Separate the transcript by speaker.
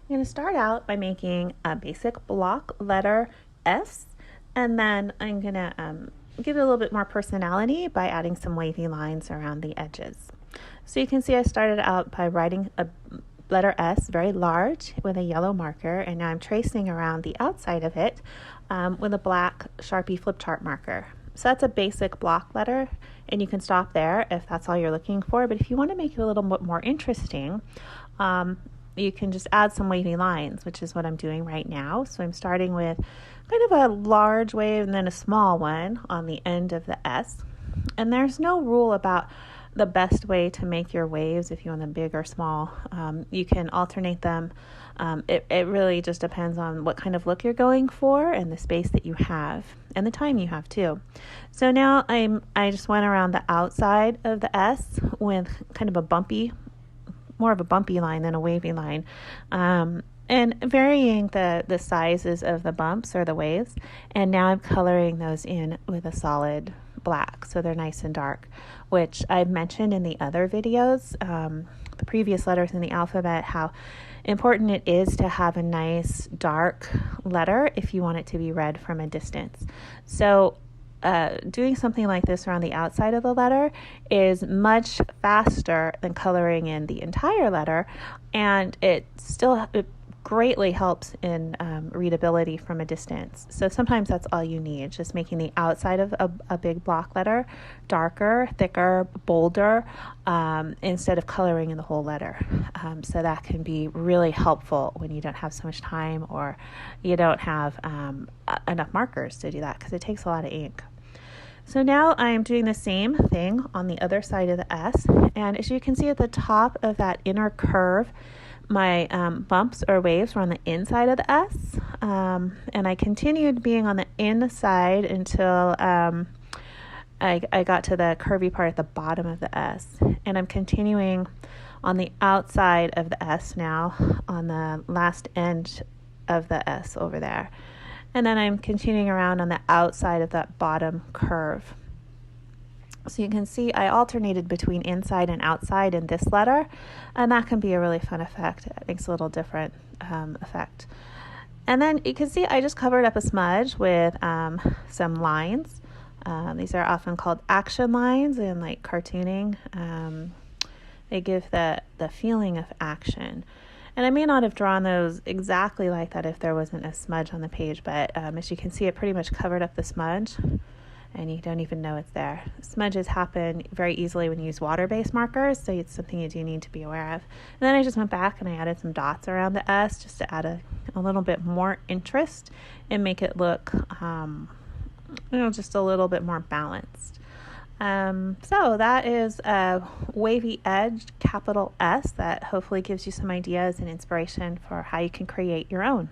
Speaker 1: I'm going to start out by making a basic block letter S, and then I'm going to give it a little bit more personality by adding some wavy lines around the edges. So you can see I started out by writing a letter S very large with a yellow marker, and now I'm tracing around the outside of it with a black Sharpie flip chart marker. So that's a basic block letter, and you can stop there if that's all you're looking for. But if you want to make it a little bit more interesting, you can just add some wavy lines, which is what I'm doing right now. So I'm starting with kind of a large wave and then a small one on the end of the S. And there's no rule about the best way to make your waves if you want them big or small. You can alternate them. It really just depends on what kind of look you're going for and the space that you have and the time you have too. So now I just went around the outside of the S with kind of more of a bumpy line than a wavy line, and varying the sizes of the bumps or the waves. And now I'm coloring those in with a solid black, so they're nice and dark, which I've mentioned in the other videos, the previous letters in the alphabet, how important it is to have a nice dark letter if you want it to be read from a distance. So doing something like this around the outside of the letter is much faster than coloring in the entire letter, and it greatly helps in readability from a distance. So sometimes that's all you need, just making the outside of a big block letter darker, thicker, bolder, instead of coloring in the whole letter. So that can be really helpful when you don't have so much time or you don't have enough markers to do that, because it takes a lot of ink. So now I'm doing the same thing on the other side of the S, and as you can see at the top of that inner curve, my bumps or waves were on the inside of the S, and I continued being on the inside until I got to the curvy part at the bottom of the S, and I'm continuing on the outside of the S now, on the last end of the S over there. And then I'm continuing around on the outside of that bottom curve. So you can see I alternated between inside and outside in this letter, and that can be a really fun effect. It makes a little different effect. And then you can see I just covered up a smudge with some lines. These are often called action lines in like cartooning. They give the feeling of action. And I may not have drawn those exactly like that if there wasn't a smudge on the page, but as you can see, it pretty much covered up the smudge, and you don't even know it's there. Smudges happen very easily when you use water-based markers, so it's something you do need to be aware of. And then I just went back and I added some dots around the S just to add a little bit more interest and make it look just a little bit more balanced. So that is a wavy edge capital S that hopefully gives you some ideas and inspiration for how you can create your own.